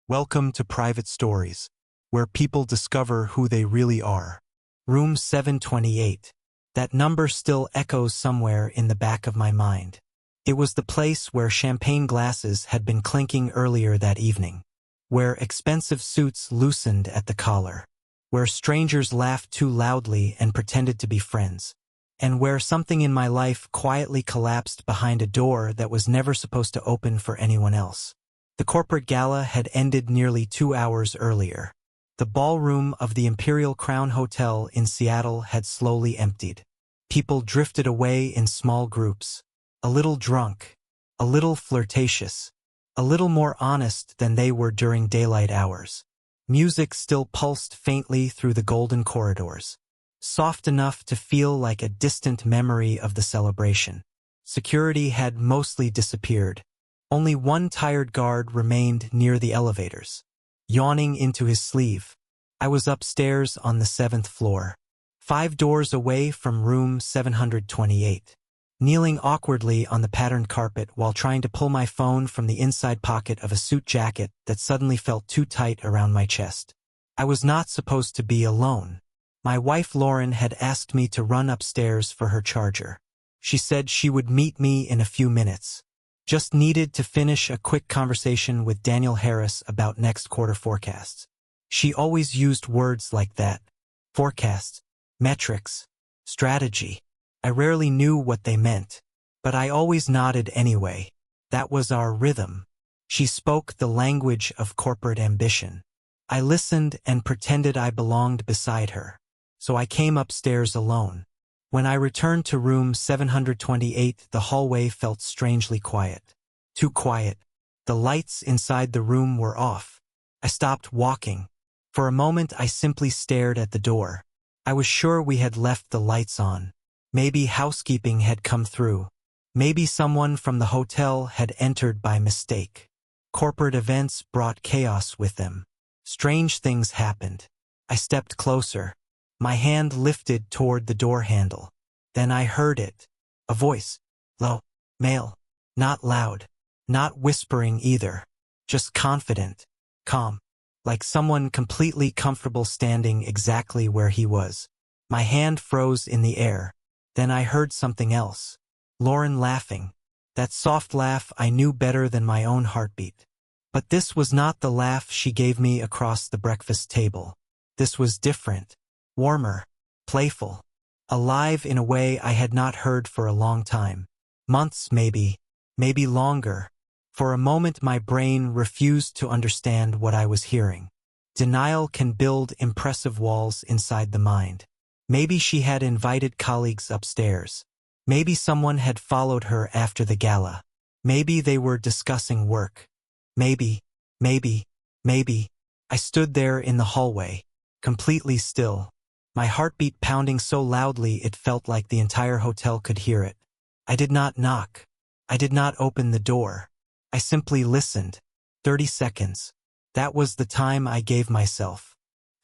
Welcome to Private Stories, where people discover who they really are. Room 728. That number still echoes somewhere in the back of my mind. It was the place where champagne glasses had been clinking earlier that evening, where expensive suits loosened at the collar, where strangers laughed too loudly and pretended to be friends, and where something in my life quietly collapsed behind a door that was never supposed to open for anyone else. The corporate gala had ended nearly 2 hours earlier. The ballroom of the Imperial Crown Hotel in Seattle had slowly emptied. People drifted away in small groups, a little drunk, a little flirtatious, a little more honest than they were during daylight hours. Music still pulsed faintly through the golden corridors, soft enough to feel like a distant memory of the celebration. Security had mostly disappeared. Only one tired guard remained near the elevators, yawning into his sleeve. I was upstairs on the 7th floor, 5 doors away from room 728, kneeling awkwardly on the patterned carpet while trying to pull my phone from the inside pocket of a suit jacket that suddenly felt too tight around my chest. I was not supposed to be alone. My wife Lauren had asked me to run upstairs for her charger. She said she would meet me in a few minutes. Just needed to finish a quick conversation with Daniel Harris about next quarter forecasts. She always used words like that. Forecasts, metrics, strategy. I rarely knew what they meant, but I always nodded anyway. That was our rhythm. She spoke the language of corporate ambition. I listened and pretended I belonged beside her. So I came upstairs alone. When I returned to room 728, the hallway felt strangely quiet. Too quiet. The lights inside the room were off. I stopped walking. For a moment, I simply stared at the door. I was sure we had left the lights on. Maybe housekeeping had come through. Maybe someone from the hotel had entered by mistake. Corporate events brought chaos with them. Strange things happened. I stepped closer. My hand lifted toward the door handle. Then I heard it. A voice. Low. Male. Not loud. Not whispering either. Just confident. Calm. Like someone completely comfortable standing exactly where he was. My hand froze in the air. Then I heard something else. Lauren laughing. That soft laugh I knew better than my own heartbeat. But this was not the laugh she gave me across the breakfast table. This was different. Warmer, playful, alive in a way I had not heard for a long time. Months maybe longer. For a moment my brain refused to understand what I was hearing. Denial can build impressive walls inside the mind. Maybe she had invited colleagues upstairs. Maybe someone had followed her after the gala. Maybe they were discussing work. Maybe. I stood there in the hallway, completely still. My heartbeat pounding so loudly it felt like the entire hotel could hear it. I did not knock. I did not open the door. I simply listened. 30 seconds. That was the time I gave myself.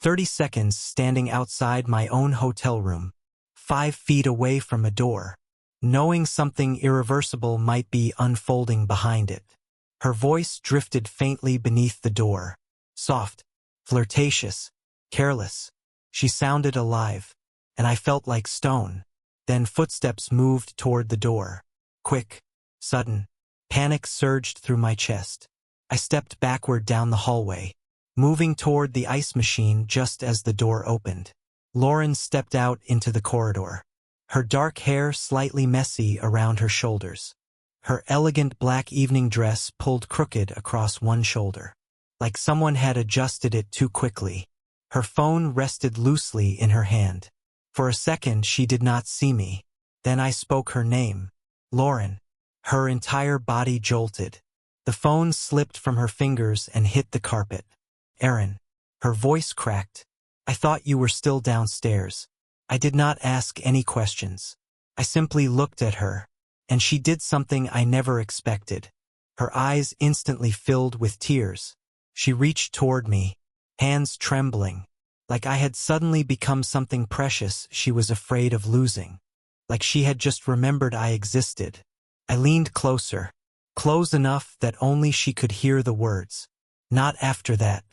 30 seconds standing outside my own hotel room, 5 feet away from a door, knowing something irreversible might be unfolding behind it. Her voice drifted faintly beneath the door. Soft, flirtatious, careless. She sounded alive, and I felt like stone. Then footsteps moved toward the door. Quick, sudden. Panic surged through my chest. I stepped backward down the hallway, moving toward the ice machine just as the door opened. Lauren stepped out into the corridor, her dark hair slightly messy around her shoulders. Her elegant black evening dress pulled crooked across one shoulder, like someone had adjusted it too quickly. Her phone rested loosely in her hand. For a second she did not see me. Then I spoke her name. Lauren. Her entire body jolted. The phone slipped from her fingers and hit the carpet. Erin. Her voice cracked. I thought you were still downstairs. I did not ask any questions. I simply looked at her, and she did something I never expected. Her eyes instantly filled with tears. She reached toward me, hands trembling, like I had suddenly become something precious she was afraid of losing, like she had just remembered I existed. I leaned closer, close enough that only she could hear the words. Not after that.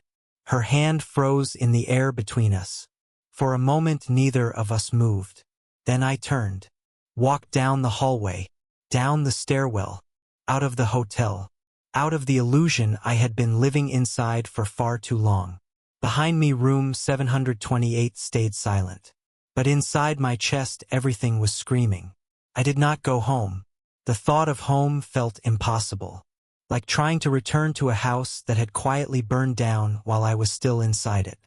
Her hand froze in the air between us. For a moment neither of us moved. Then I turned. Walked down the hallway. Down the stairwell. Out of the hotel. Out of the illusion I had been living inside for far too long. Behind me room 728 stayed silent. But inside my chest everything was screaming. I did not go home. The thought of home felt impossible. Like trying to return to a house that had quietly burned down while I was still inside it.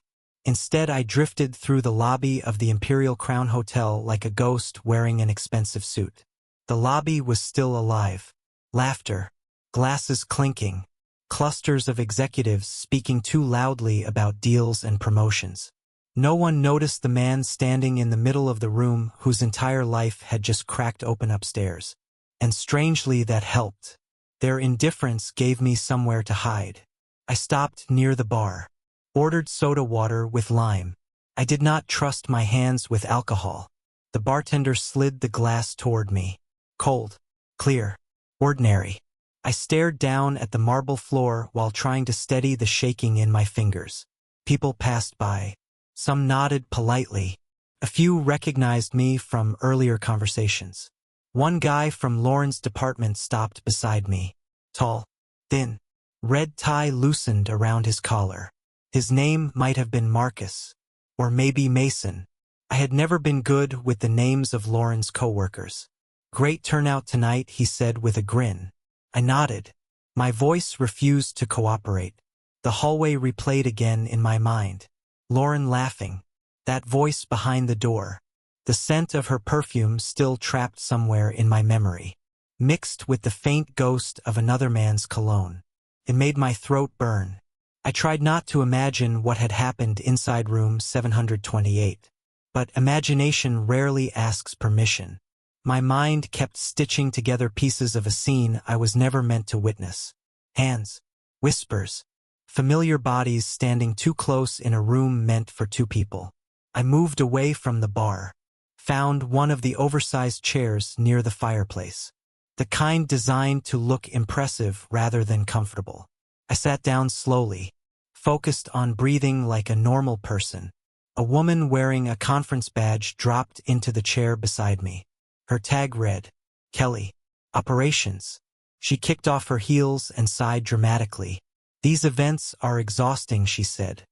Instead I drifted through the lobby of the Imperial Crown Hotel like a ghost wearing an expensive suit. The lobby was still alive. Laughter. Glasses clinking. Clusters of executives speaking too loudly about deals and promotions. No one noticed the man standing in the middle of the room whose entire life had just cracked open upstairs. And strangely that helped. Their indifference gave me somewhere to hide. I stopped near the bar. Ordered soda water with lime. I did not trust my hands with alcohol. The bartender slid the glass toward me. Cold. Clear. Ordinary. I stared down at the marble floor while trying to steady the shaking in my fingers. People passed by. Some nodded politely. A few recognized me from earlier conversations. One guy from Lauren's department stopped beside me. Tall. Thin. Red tie loosened around his collar. His name might have been Marcus. Or maybe Mason. I had never been good with the names of Lauren's coworkers. Great turnout tonight, he said with a grin. I nodded. My voice refused to cooperate. The hallway replayed again in my mind. Lauren laughing. That voice behind the door. The scent of her perfume still trapped somewhere in my memory. Mixed with the faint ghost of another man's cologne. It made my throat burn. I tried not to imagine what had happened inside room 728. But imagination rarely asks permission. My mind kept stitching together pieces of a scene I was never meant to witness. Hands. Whispers. Familiar bodies standing too close in a room meant for two people. I moved away from the bar. Found one of the oversized chairs near the fireplace. The kind designed to look impressive rather than comfortable. I sat down slowly, focused on breathing like a normal person. A woman wearing a conference badge dropped into the chair beside me. Her tag read, Kelly. Operations. She kicked off her heels and sighed dramatically. These events are exhausting, she said.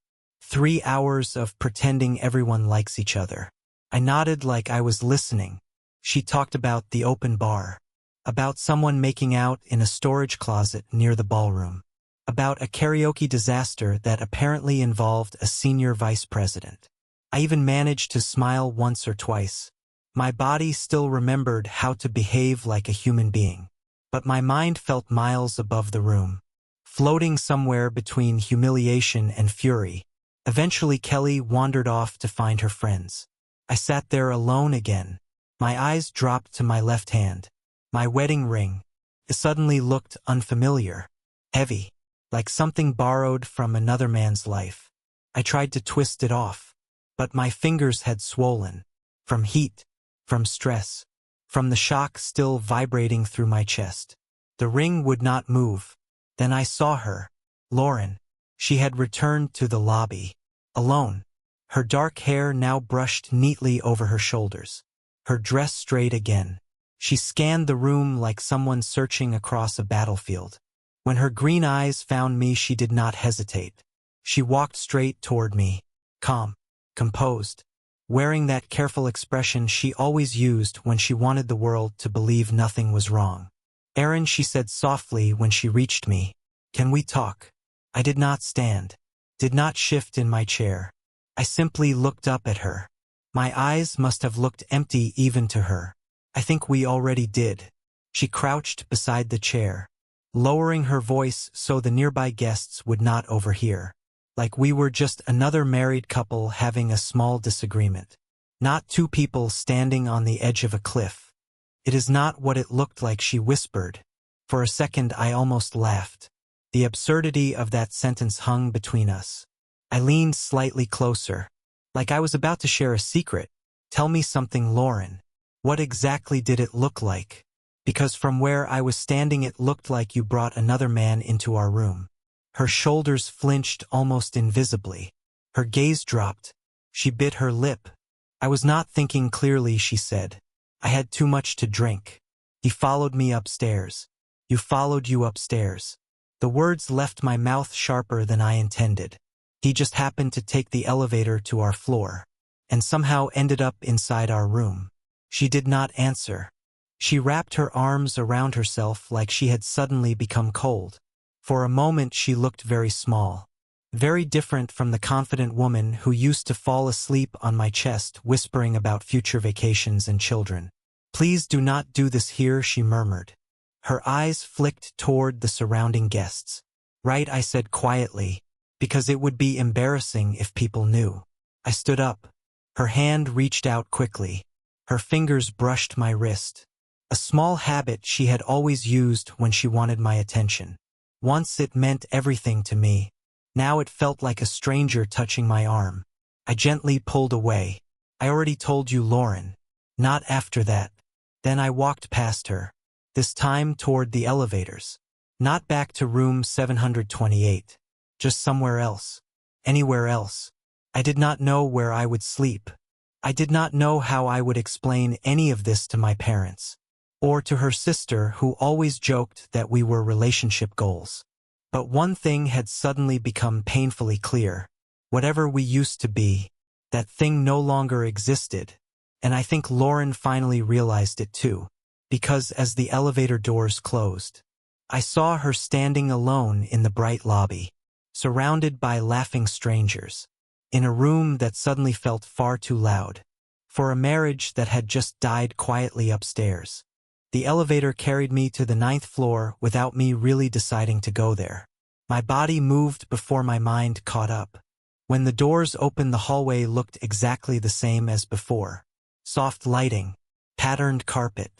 3 hours of pretending everyone likes each other. I nodded like I was listening. She talked about the open bar. About someone making out in a storage closet near the ballroom. About a karaoke disaster that apparently involved a senior vice president. I even managed to smile once or twice. My body still remembered how to behave like a human being. But my mind felt miles above the room. Floating somewhere between humiliation and fury. Eventually Kelly wandered off to find her friends. I sat there alone again. My eyes dropped to my left hand. My wedding ring. It suddenly looked unfamiliar. Heavy. Like something borrowed from another man's life. I tried to twist it off. But my fingers had swollen. From heat. From stress. From the shock still vibrating through my chest. The ring would not move. Then I saw her. Lauren. She had returned to the lobby. Alone. Her dark hair now brushed neatly over her shoulders. Her dress straight again. She scanned the room like someone searching across a battlefield. When her green eyes found me, she did not hesitate. She walked straight toward me. Calm. Composed. Wearing that careful expression she always used when she wanted the world to believe nothing was wrong. Aaron, she said softly when she reached me. Can we talk? I did not stand. Did not shift in my chair. I simply looked up at her. My eyes must have looked empty even to her. I think we already did. She crouched beside the chair, lowering her voice so the nearby guests would not overhear. Like we were just another married couple having a small disagreement. Not two people standing on the edge of a cliff. It is not what it looked like, she whispered. For a second I almost laughed. The absurdity of that sentence hung between us. I leaned slightly closer. Like I was about to share a secret. Tell me something, Lauren. What exactly did it look like? Because from where I was standing it looked like you brought another man into our room. Her shoulders flinched almost invisibly. Her gaze dropped. She bit her lip. I was not thinking clearly, she said. I had too much to drink. He followed me upstairs. You followed you upstairs. The words left my mouth sharper than I intended. He just happened to take the elevator to our floor, and somehow ended up inside our room. She did not answer. She wrapped her arms around herself like she had suddenly become cold. For a moment she looked very small, very different from the confident woman who used to fall asleep on my chest whispering about future vacations and children. Please do not do this here, she murmured. Her eyes flicked toward the surrounding guests. Right, I said quietly, because it would be embarrassing if people knew. I stood up. Her hand reached out quickly. Her fingers brushed my wrist. A small habit she had always used when she wanted my attention. Once it meant everything to me. Now it felt like a stranger touching my arm. I gently pulled away. I already told you, Lauren. Not after that. Then I walked past her. This time toward the elevators. Not back to room 728. Just somewhere else. Anywhere else. I did not know where I would sleep. I did not know how I would explain any of this to my parents. Or to her sister, who always joked that we were relationship goals. But one thing had suddenly become painfully clear. Whatever we used to be, that thing no longer existed. And I think Lauren finally realized it too. Because as the elevator doors closed, I saw her standing alone in the bright lobby, surrounded by laughing strangers, in a room that suddenly felt far too loud, for a marriage that had just died quietly upstairs. The elevator carried me to the 9th floor without me really deciding to go there. My body moved before my mind caught up. When the doors opened, the hallway looked exactly the same as before. Soft lighting, patterned carpet,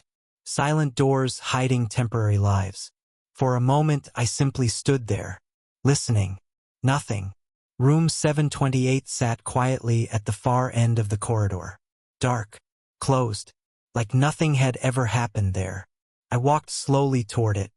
silent doors hiding temporary lives. For a moment I simply stood there, listening. Nothing. Room 728 sat quietly at the far end of the corridor. Dark, closed, like nothing had ever happened there. I walked slowly toward it.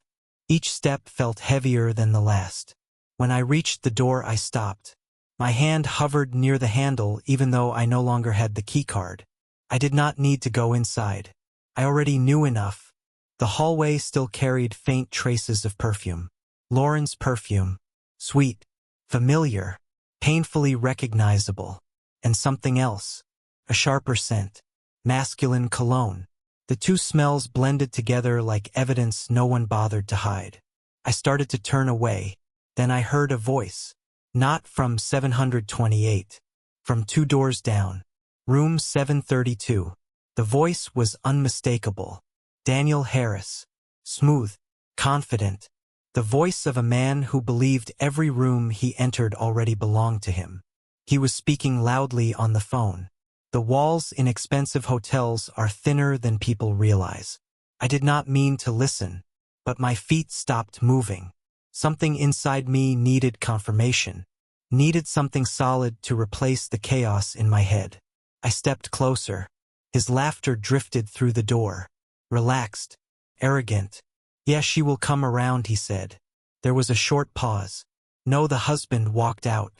Each step felt heavier than the last. When I reached the door, I stopped. My hand hovered near the handle even though I no longer had the keycard. I did not need to go inside. I already knew enough. The hallway still carried faint traces of perfume. Lauren's perfume. Sweet, familiar, painfully recognizable. And something else. A sharper scent. Masculine cologne. The two smells blended together like evidence no one bothered to hide. I started to turn away. Then I heard a voice. Not from 728. From 2 doors down. Room 732. The voice was unmistakable. Daniel Harris. Smooth. Confident. The voice of a man who believed every room he entered already belonged to him. He was speaking loudly on the phone. The walls in expensive hotels are thinner than people realize. I did not mean to listen, but my feet stopped moving. Something inside me needed confirmation, needed something solid to replace the chaos in my head. I stepped closer. His laughter drifted through the door. Relaxed, arrogant. Yes, she will come around, he said. There was a short pause. No, the husband walked out.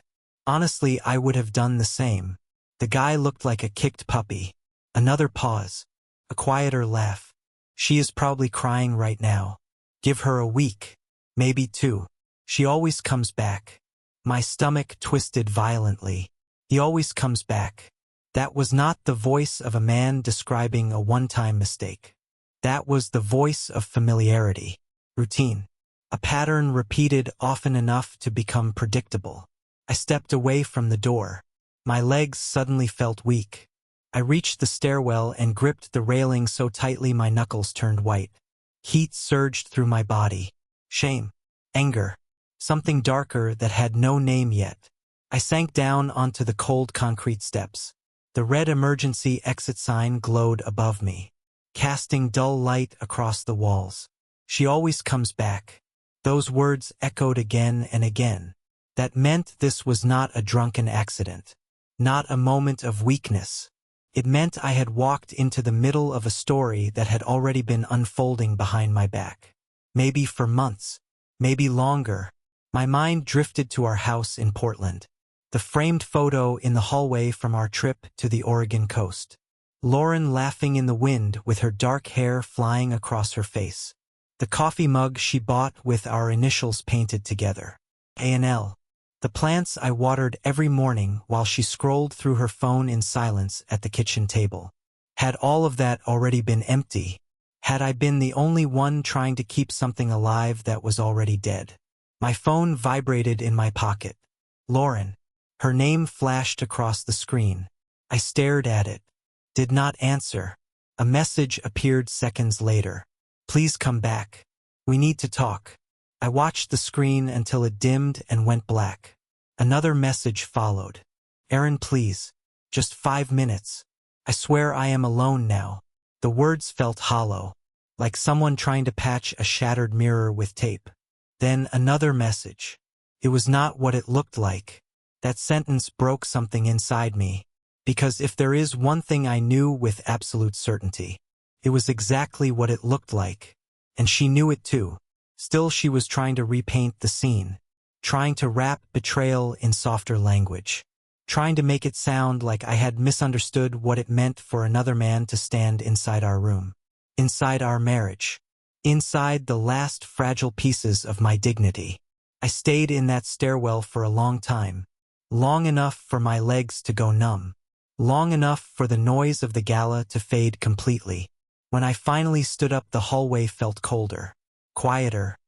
Honestly, I would have done the same. The guy looked like a kicked puppy. Another pause. A quieter laugh. She is probably crying right now. Give her a week. Maybe 2. She always comes back. My stomach twisted violently. He always comes back. That was not the voice of a man describing a one-time mistake. That was the voice of familiarity. Routine. A pattern repeated often enough to become predictable. I stepped away from the door. My legs suddenly felt weak. I reached the stairwell and gripped the railing so tightly my knuckles turned white. Heat surged through my body. Shame. Anger. Something darker that had no name yet. I sank down onto the cold concrete steps. The red emergency exit sign glowed above me, casting dull light across the walls. She always comes back. Those words echoed again and again. That meant this was not a drunken accident. Not a moment of weakness. It meant I had walked into the middle of a story that had already been unfolding behind my back. Maybe for months. Maybe longer. My mind drifted to our house in Portland. The framed photo in the hallway from our trip to the Oregon coast. Lauren laughing in the wind with her dark hair flying across her face. The coffee mug she bought with our initials painted together. A&L. The plants I watered every morning while she scrolled through her phone in silence at the kitchen table. Had all of that already been empty? Had I been the only one trying to keep something alive that was already dead? My phone vibrated in my pocket. Lauren. Her name flashed across the screen. I stared at it. Did not answer. A message appeared seconds later. Please come back. We need to talk. I watched the screen until it dimmed and went black. Another message followed. Aaron, please. Just 5 minutes. I swear I am alone now. The words felt hollow, like someone trying to patch a shattered mirror with tape. Then another message. It was not what it looked like. That sentence broke something inside me, because if there is one thing I knew with absolute certainty, it was exactly what it looked like. And she knew it too. Still, she was trying to repaint the scene, trying to wrap betrayal in softer language, trying to make it sound like I had misunderstood what it meant for another man to stand inside our room, inside our marriage, inside the last fragile pieces of my dignity. I stayed in that stairwell for a long time, long enough for my legs to go numb, long enough for the noise of the gala to fade completely. When I finally stood up, the hallway felt colder, quieter,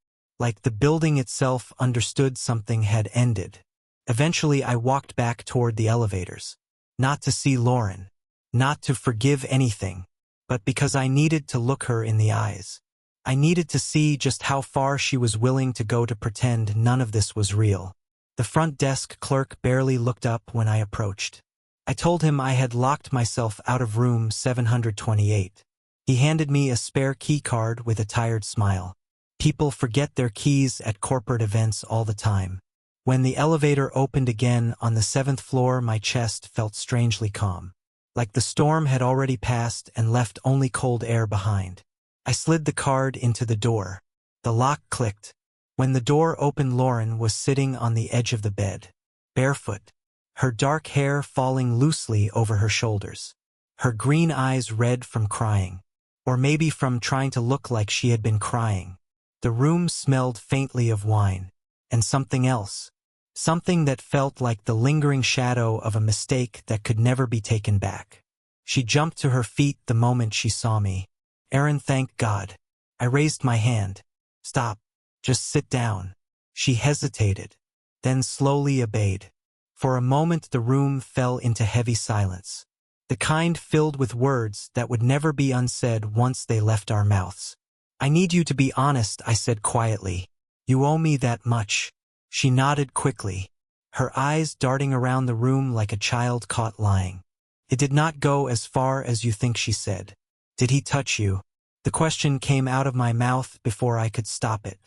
like the building itself understood something had ended. Eventually, I walked back toward the elevators, not to see Lauren, not to forgive anything, but because I needed to look her in the eyes. I needed to see just how far she was willing to go to pretend none of this was real. The front desk clerk barely looked up when I approached. I told him I had locked myself out of room 728. He handed me a spare key card with a tired smile. People forget their keys at corporate events all the time. When the elevator opened again on the 7th floor, my chest felt strangely calm, like the storm had already passed and left only cold air behind. I slid the card into the door. The lock clicked. When the door opened, Lauren was sitting on the edge of the bed, barefoot, her dark hair falling loosely over her shoulders, her green eyes red from crying, or maybe from trying to look like she had been crying. The room smelled faintly of wine, and something else, something that felt like the lingering shadow of a mistake that could never be taken back. She jumped to her feet the moment she saw me. Aaron, thank God. I raised my hand. Stop. Just sit down. She hesitated, then slowly obeyed. For a moment the room fell into heavy silence, the kind filled with words that would never be unsaid once they left our mouths. I need you to be honest, I said quietly. You owe me that much. She nodded quickly, her eyes darting around the room like a child caught lying. It did not go as far as you think, she said. Did he touch you? The question came out of my mouth before I could stop it.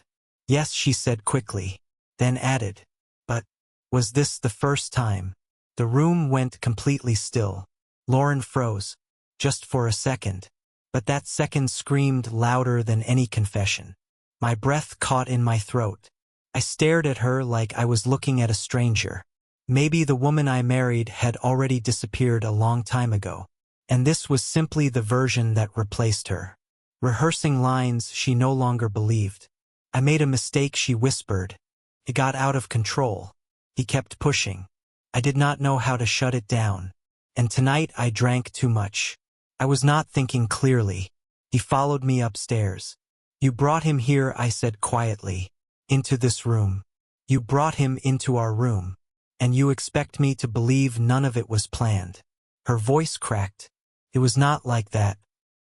Yes, she said quickly, then added, but was this the first time? The room went completely still. Lauren froze, just for a second, but that second screamed louder than any confession. My breath caught in my throat. I stared at her like I was looking at a stranger. Maybe the woman I married had already disappeared a long time ago, and this was simply the version that replaced her, rehearsing lines she no longer believed. I made a mistake, she whispered. It got out of control. He kept pushing. I did not know how to shut it down. And tonight I drank too much. I was not thinking clearly. He followed me upstairs. You brought him here, I said quietly. Into this room. You brought him into our room. And you expect me to believe none of it was planned. Her voice cracked. It was not like that.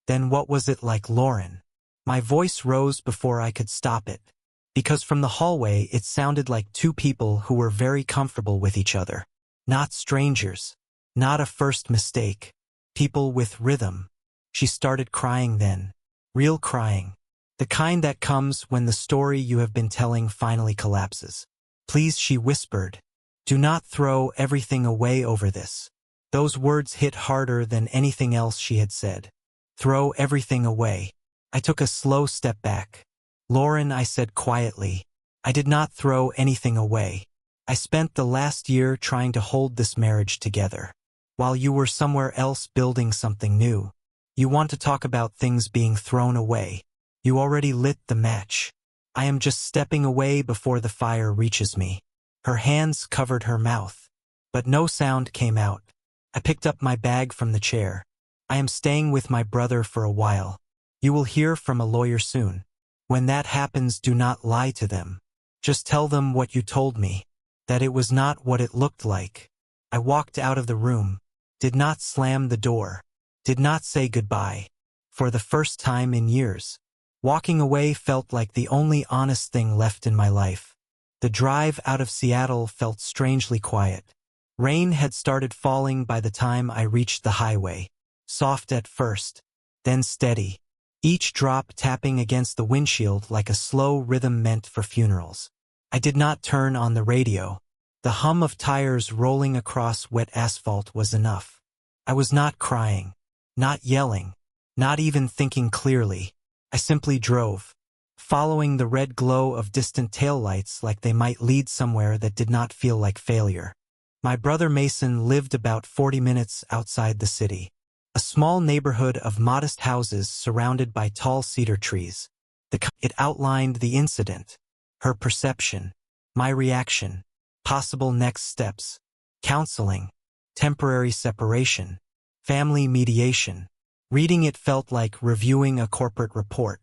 Then what was it like, Lauren? My voice rose before I could stop it, because from the hallway it sounded like two people who were very comfortable with each other. Not strangers. Not a first mistake. People with rhythm. She started crying then. Real crying. The kind that comes when the story you have been telling finally collapses. Please, she whispered. Do not throw everything away over this. Those words hit harder than anything else she had said. Throw everything away. I took a slow step back. Lauren, I said quietly, I did not throw anything away. I spent the last year trying to hold this marriage together. While you were somewhere else building something new. You want to talk about things being thrown away. You already lit the match. I am just stepping away before the fire reaches me. Her hands covered her mouth. But no sound came out. I picked up my bag from the chair. I am staying with my brother for a while. You will hear from a lawyer soon. When that happens, do not lie to them. Just tell them what you told me. That it was not what it looked like. I walked out of the room. Did not slam the door. Did not say goodbye. For the first time in years. Walking away felt like the only honest thing left in my life. The drive out of Seattle felt strangely quiet. Rain had started falling by the time I reached the highway. Soft at first, then steady. Each drop tapping against the windshield like a slow rhythm meant for funerals. I did not turn on the radio. The hum of tires rolling across wet asphalt was enough. I was not crying, not yelling, not even thinking clearly. I simply drove, following the red glow of distant taillights like they might lead somewhere that did not feel like failure. My brother Mason lived about 40 minutes outside the city. A small neighborhood of modest houses surrounded by tall cedar trees. It outlined the incident, her perception, my reaction, possible next steps, counseling, temporary separation, family mediation. Reading it felt like reviewing a corporate report.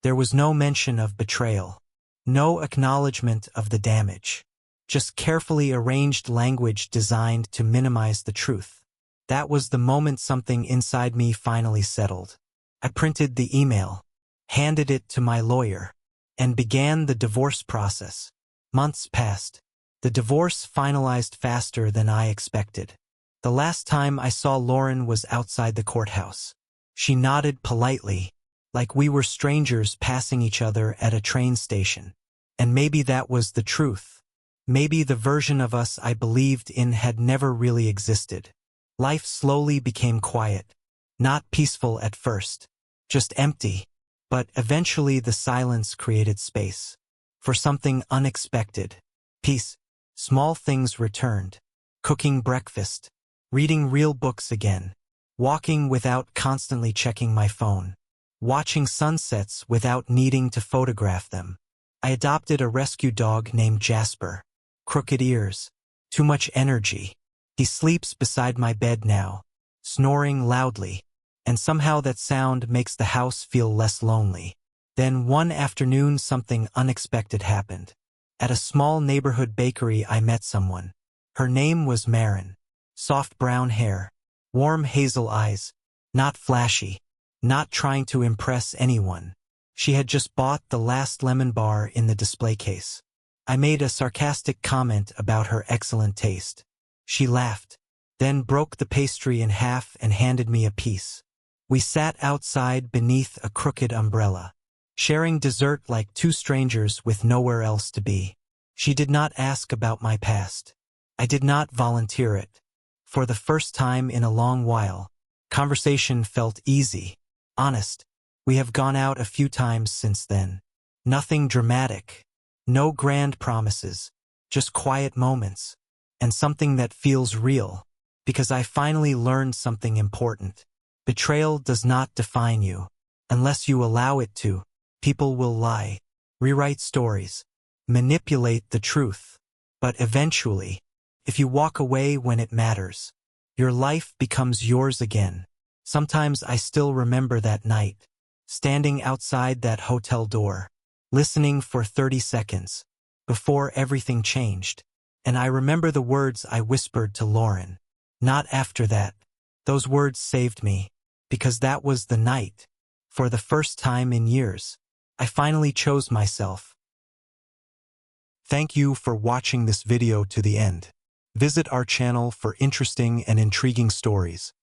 There was no mention of betrayal, no acknowledgement of the damage, just carefully arranged language designed to minimize the truth. That was the moment something inside me finally settled. I printed the email, handed it to my lawyer, and began the divorce process. Months passed. The divorce finalized faster than I expected. The last time I saw Lauren was outside the courthouse. She nodded politely, like we were strangers passing each other at a train station. And maybe that was the truth. Maybe the version of us I believed in had never really existed. Life slowly became quiet. Not peaceful at first. Just empty. But eventually the silence created space. For something unexpected. Peace. Small things returned. Cooking breakfast. Reading real books again. Walking without constantly checking my phone. Watching sunsets without needing to photograph them. I adopted a rescue dog named Jasper. Crooked ears. Too much energy. He sleeps beside my bed now, snoring loudly, and somehow that sound makes the house feel less lonely. Then one afternoon something unexpected happened. At a small neighborhood bakery I met someone. Her name was Marin. Soft brown hair. Warm hazel eyes. Not flashy. Not trying to impress anyone. She had just bought the last lemon bar in the display case. I made a sarcastic comment about her excellent taste. She laughed, then broke the pastry in half and handed me a piece. We sat outside beneath a crooked umbrella, sharing dessert like two strangers with nowhere else to be. She did not ask about my past. I did not volunteer it. For the first time in a long while, conversation felt easy, honest. We have gone out a few times since then. Nothing dramatic. No grand promises. Just quiet moments. And something that feels real. Because I finally learned something important. Betrayal does not define you. Unless you allow it to. People will lie. Rewrite stories. Manipulate the truth. But eventually, if you walk away when it matters, your life becomes yours again. Sometimes I still remember that night. Standing outside that hotel door. Listening for 30 seconds. Before everything changed. And I remember the words I whispered to Lauren. Not after that. Those words saved me. Because that was the night. For the first time in years. I finally chose myself. Thank you for watching this video to the end. Visit our channel for interesting and intriguing stories.